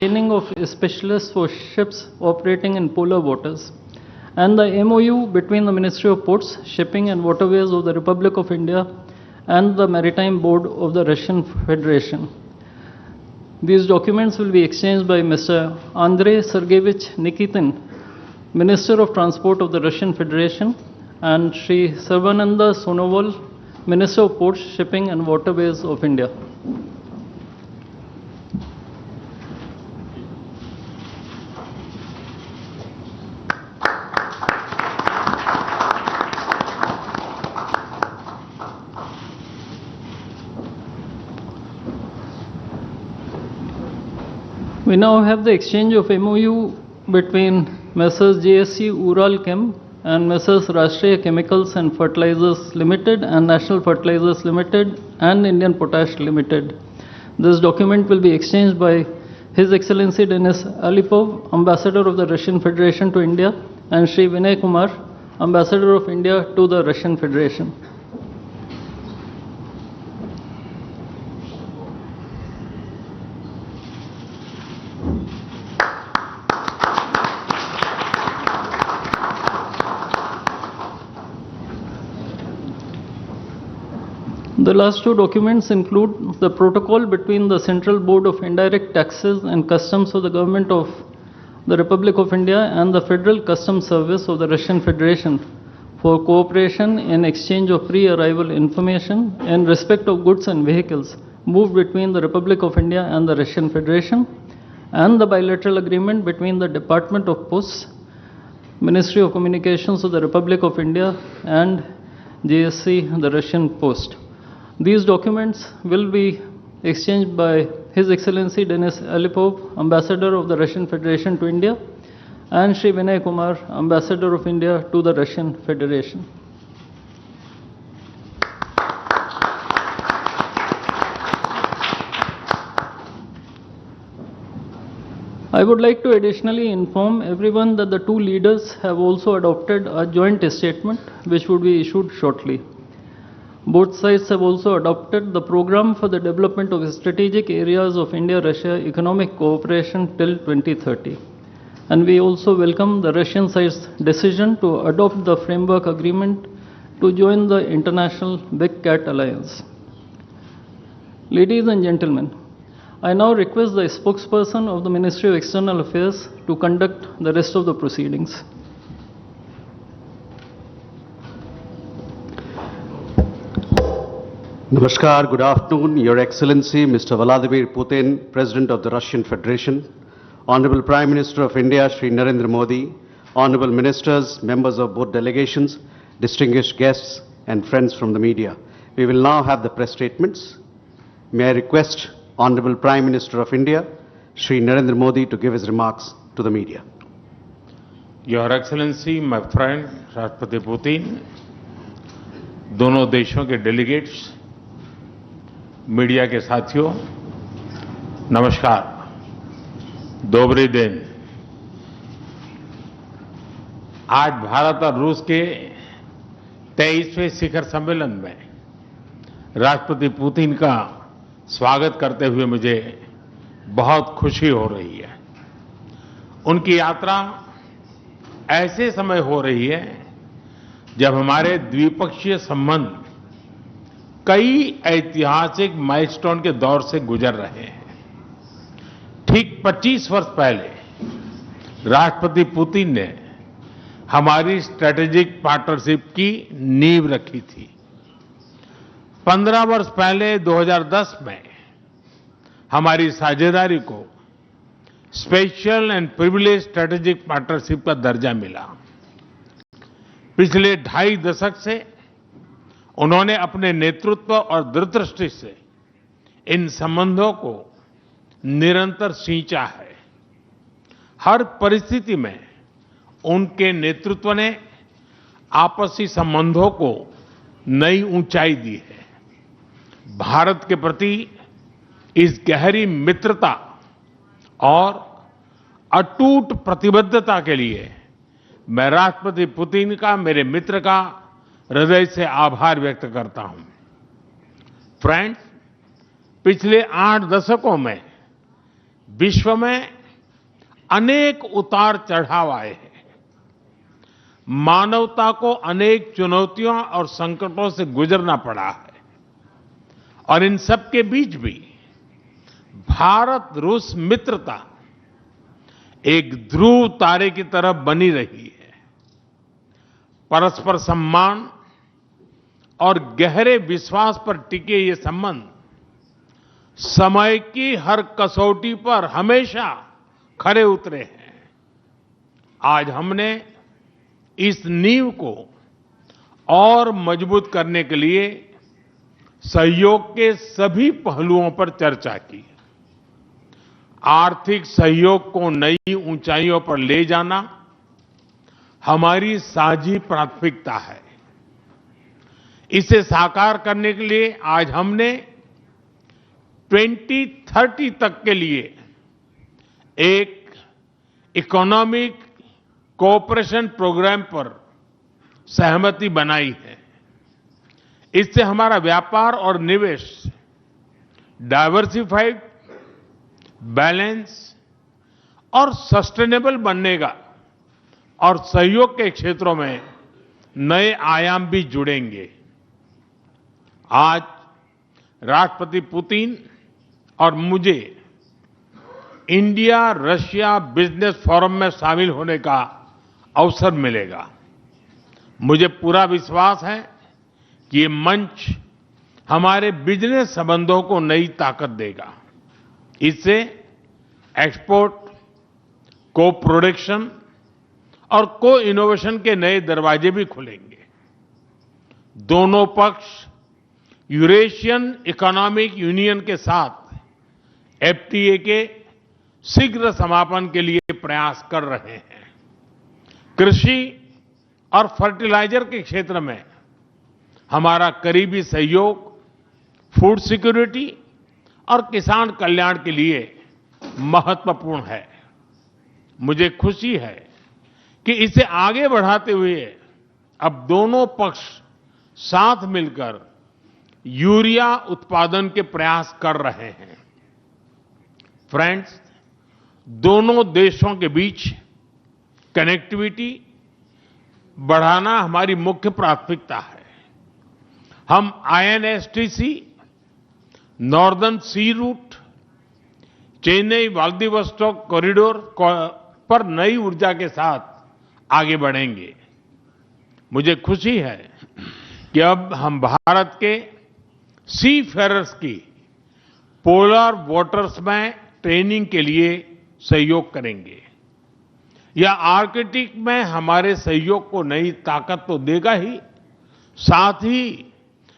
training of specialists for ships operating in polar waters, and the MOU between the Ministry of Ports, Shipping and Waterways of the Republic of India and the Maritime Board of the Russian Federation. These documents will be exchanged by Mr. Andrei Sergeyevich Nikitin, Minister of Transport of the Russian Federation, and Sri Sarvananda Sonowal, Minister of Ports, Shipping and Waterways of India. We now have the exchange of MOU between Messrs. JSC Uralchem and Messrs. Rashtriya Chemicals and Fertilizers Limited and National Fertilizers Limited and Indian Potash Limited. This document will be exchanged by His Excellency Denis Alipov, Ambassador of the Russian Federation to India, and Sri Vinay Kumar, Ambassador of India to the Russian Federation. The last two documents include the protocol between the Central Board of Indirect Taxes and Customs of the Government of the Republic of India and the Federal Customs Service of the Russian Federation for cooperation in exchange of pre-arrival information in respect of goods and vehicles moved between the Republic of India and the Russian Federation, and the bilateral agreement between the Department of Posts, Ministry of Communications of the Republic of India and JSC, the Russian Post. These documents will be exchanged by His Excellency Denis Alipov, Ambassador of the Russian Federation to India, and Sri Vinay Kumar, Ambassador of India to the Russian Federation. I would like to additionally inform everyone that the two leaders have also adopted a joint statement which would be issued shortly. Both sides have also adopted the program for the development of strategic areas of India-Russia economic cooperation till 2030. And we also welcome the Russian side's decision to adopt the framework agreement to join the International Big Cat Alliance. Ladies and gentlemen, I now request the spokesperson of the Ministry of External Affairs to conduct the rest of the proceedings. Namaskar, good afternoon, Your Excellency, Mr. Vladimir Putin, President of the Russian Federation, Honorable Prime Minister of India, Shri Narendra Modi, Honorable Ministers, members of both delegations, distinguished guests, and friends from the media. We will now have the press statements. May I request Honorable Prime Minister of India, Shri Narendra Modi, to give his remarks to the media. Your Excellency, my friend, Rashtrapati Putin, दोनों देशों के delegates, media के साथियों, नमस्कार, दोबरी दिन। आज भारत और रूस के 23वें शिखर सम्मेलन में राष्ट्रपति पुतिन का स्वागत करते हुए मुझे बहुत खुशी हो रही है। उनकी यात्रा ऐसे समय हो रही है जब हमारे द्विपक्षीय संबंध कई ऐतिहासिक माइलस्टोन के दौर से गुजर रहे हैं। ठीक 25 वर्ष पहले राष्ट्रपति पुतिन ने हमारी स्ट्रेटेजिक पार्टनरशिप की नींव रखी थी। 15 वर्ष पहले 2010 में हमारी साझेदारी को special and privilege strategic partnership का दर्जा मिला। पिछले 2.5 दशक से उन्होंने अपने नेतृत्व और दूरदृष्टि से इन संबंधों को निरंतर सींचा है। हर परिस्थिति में उनके नेतृत्व ने आपसी संबंधों को नई ऊंचाई दी है। भारत के प्रति इस गहरी मित्रता और अटूट प्रतिबद्धता के लिए मैं राष्ट्रपति पुतिन का, मेरे मित्र का हृदय से आभार व्यक्त करता हूं। फ्रेंड्स, पिछले 8 दशकों में विश्व में अनेक उतार चढ़ाव आए हैं। मानवता को अनेक चुनौतियों और संकटों से गुजरना पड़ा है और इन सब के बीच भी भारत रूस मित्रता एक ध्रुव तारे की तरह बनी रही है। परस्पर सम्मान और गहरे विश्वास पर टिके ये संबंध समय की हर कसौटी पर हमेशा खरे उतरे हैं। आज हमने इस नींव को और मजबूत करने के लिए सहयोग के सभी पहलुओं पर चर्चा की। आर्थिक सहयोग को नई ऊंचाइयों पर ले जाना हमारी साझी प्राथमिकता है। इसे साकार करने के लिए आज हमने 2030 तक के लिए एक इकोनॉमिक कोऑपरेशन प्रोग्राम पर सहमति बनाई है। इससे हमारा व्यापार और निवेश डाइवर्सिफाइड, बैलेंस और सस्टेनेबल बनेगा और सहयोग के क्षेत्रों में नए आयाम भी जुड़ेंगे। आज राष्ट्रपति पुतिन और मुझे इंडिया रशिया बिजनेस फोरम में शामिल होने का अवसर मिलेगा। मुझे पूरा विश्वास है कि ये मंच हमारे बिजनेस संबंधों को नई ताकत देगा। इससे एक्सपोर्ट, को प्रोडक्शन और को इनोवेशन के नए दरवाजे भी खुलेंगे। दोनों पक्ष यूरेशियन इकोनॉमिक यूनियन के साथ एफटीए के शीघ्र समापन के लिए प्रयास कर रहे हैं। कृषि और फर्टिलाइजर के क्षेत्र में हमारा करीबी सहयोग फूड सिक्योरिटी और किसान कल्याण के लिए महत्वपूर्ण है। मुझे खुशी है कि इसे आगे बढ़ाते हुए अब दोनों पक्ष साथ मिलकर यूरिया उत्पादन के प्रयास कर रहे हैं। फ्रेंड्स, दोनों देशों के बीच कनेक्टिविटी बढ़ाना हमारी मुख्य प्राथमिकता है। हम आईएनएसटीसी, नॉर्दर्न सी रूट, चेन्नई व्लादिवोस्टोक कॉरिडोर पर नई ऊर्जा के साथ आगे बढ़ेंगे। मुझे खुशी है कि अब हम भारत के सी फेरर्स की पोलर वाटर्स में ट्रेनिंग के लिए सहयोग करेंगे। यह आर्कटिक में हमारे सहयोग को नई ताकत तो देगा ही, साथ ही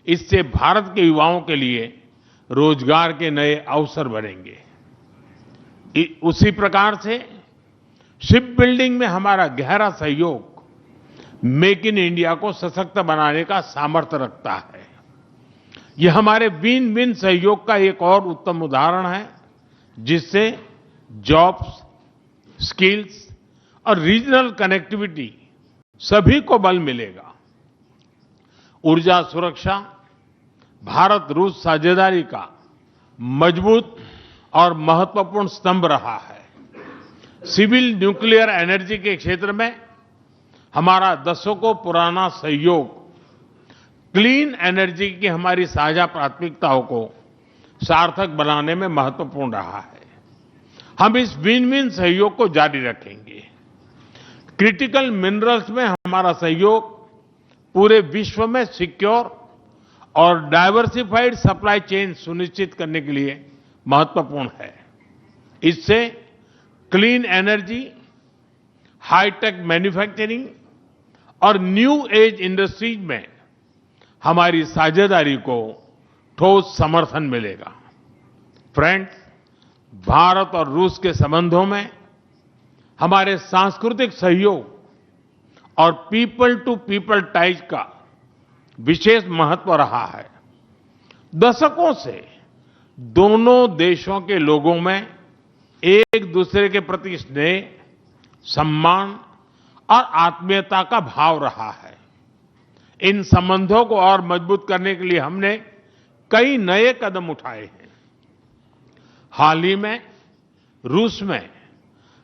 इससे भारत के युवाओं के लिए रोजगार के नए अवसर बनेंगे। उसी प्रकार से शिप बिल्डिंग में हमारा गहरा सहयोग मेक इन इंडिया को सशक्त बनाने का सामर्थ्य रखता है। यह हमारे विन विन सहयोग का एक और उत्तम उदाहरण है, जिससे जॉब्स, स्किल्स और रीजनल कनेक्टिविटी सभी को बल मिलेगा। ऊर्जा सुरक्षा भारत रूस साझेदारी का मजबूत और महत्वपूर्ण स्तंभ रहा है। सिविल न्यूक्लियर एनर्जी के क्षेत्र में हमारा दशकों पुराना सहयोग क्लीन एनर्जी की हमारी साझा प्राथमिकताओं को सार्थक बनाने में महत्वपूर्ण रहा है। हम इस विन विन सहयोग को जारी रखेंगे। क्रिटिकल मिनरल्स में हमारा सहयोग पूरे विश्व में सिक्योर और डाइवर्सिफाइड सप्लाई चेन सुनिश्चित करने के लिए महत्वपूर्ण है। इससे क्लीन एनर्जी, हाईटेक मैन्युफैक्चरिंग और न्यू एज इंडस्ट्रीज में हमारी साझेदारी को ठोस समर्थन मिलेगा। फ्रेंड्स, भारत और रूस के संबंधों में हमारे सांस्कृतिक सहयोग और पीपल टू पीपल टाइज का विशेष महत्व रहा है। दशकों से दोनों देशों के लोगों में एक दूसरे के प्रति स्नेह, सम्मान और आत्मीयता का भाव रहा है। इन संबंधों को और मजबूत करने के लिए हमने कई नए कदम उठाए हैं। हाल ही में रूस में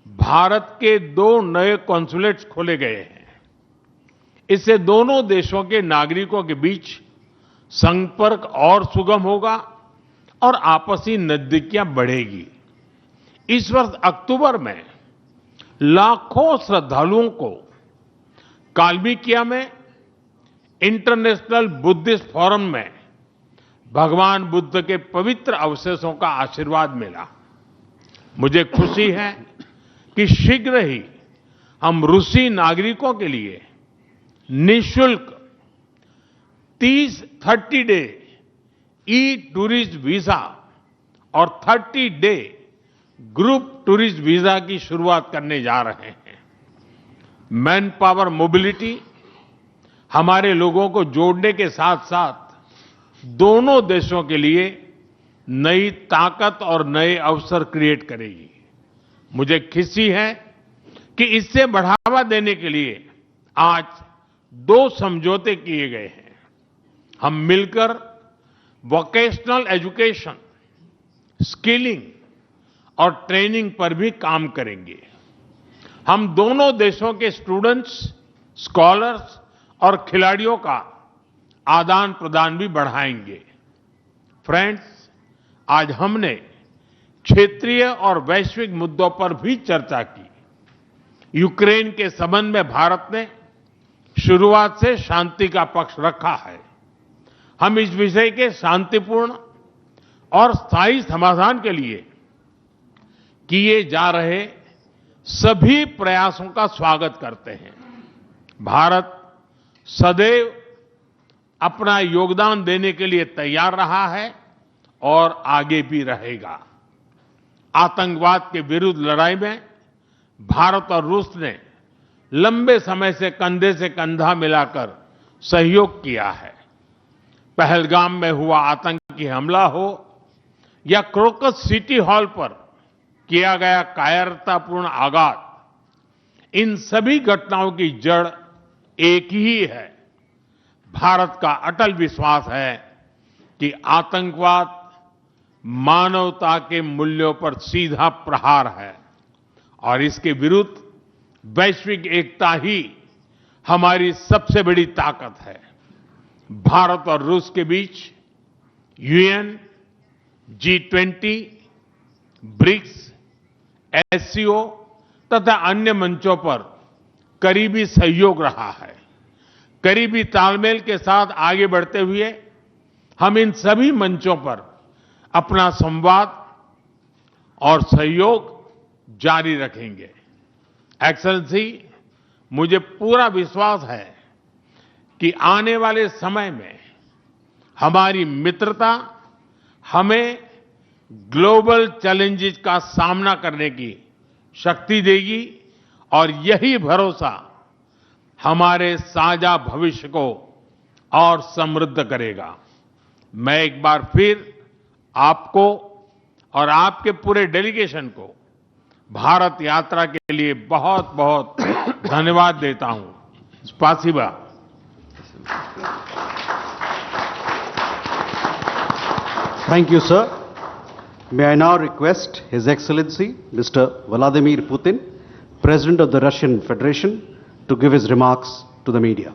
भारत के 2 नए कॉन्सुलेट्स खोले गए हैं। इससे दोनों देशों के नागरिकों के बीच संपर्क और सुगम होगा और आपसी नजदीकियां बढ़ेगी। इस वर्ष अक्टूबर में लाखों श्रद्धालुओं को काल्मिकिया में इंटरनेशनल बुद्धिस्ट फोरम में भगवान बुद्ध के पवित्र अवशेषों का आशीर्वाद मिला। मुझे खुशी है कि शीघ्र ही हम रूसी नागरिकों के लिए निःशुल्क 30 डे ई टूरिस्ट वीजा और 30 डे ग्रुप टूरिस्ट वीजा की शुरुआत करने जा रहे हैं। मैन पावर मोबिलिटी हमारे लोगों को जोड़ने के साथ साथ दोनों देशों के लिए नई ताकत और नए अवसर क्रिएट करेगी। मुझे खुशी है कि इससे बढ़ावा देने के लिए आज 2 समझौते किए गए हैं। हम मिलकर वोकेशनल एजुकेशन, स्किलिंग और ट्रेनिंग पर भी काम करेंगे। हम दोनों देशों के स्टूडेंट्स, स्कॉलर्स और खिलाड़ियों का आदान प्रदान भी बढ़ाएंगे। फ्रेंड्स, आज हमने क्षेत्रीय और वैश्विक मुद्दों पर भी चर्चा की। यूक्रेन के संबंध में भारत ने शुरुआत से शांति का पक्ष रखा है। हम इस विषय के शांतिपूर्ण और स्थायी समाधान के लिए किए जा रहे सभी प्रयासों का स्वागत करते हैं। भारत सदैव अपना योगदान देने के लिए तैयार रहा है और आगे भी रहेगा। आतंकवाद के विरुद्ध लड़ाई में भारत और रूस ने लंबे समय से कंधा मिलाकर सहयोग किया है। पहलगाम में हुआ आतंकी हमला हो या क्रोकस सिटी हॉल पर किया गया कायरतापूर्ण आघात, इन सभी घटनाओं की जड़ एक ही है। भारत का अटल विश्वास है कि आतंकवाद मानवता के मूल्यों पर सीधा प्रहार है और इसके विरुद्ध वैश्विक एकता ही हमारी सबसे बड़ी ताकत है। भारत और रूस के बीच यूएन, G20, ब्रिक्स, SCO तथा अन्य मंचों पर करीबी सहयोग रहा है। करीबी तालमेल के साथ आगे बढ़ते हुए हम इन सभी मंचों पर अपना संवाद और सहयोग जारी रखेंगे। एक्सेलेंसी, मुझे पूरा विश्वास है कि आने वाले समय में हमारी मित्रता हमें ग्लोबल चैलेंजेस का सामना करने की शक्ति देगी और यही भरोसा हमारे साझा भविष्य को और समृद्ध करेगा। मैं एक बार फिर आपको और आपके पूरे डेलीगेशन को भारत यात्रा के लिए बहुत बहुत धन्यवाद देता हूं। स्पासिबा। Thank you, sir. May I now request His Excellency Mr. Vladimir Putin, President of the Russian Federation, to give his remarks to the media.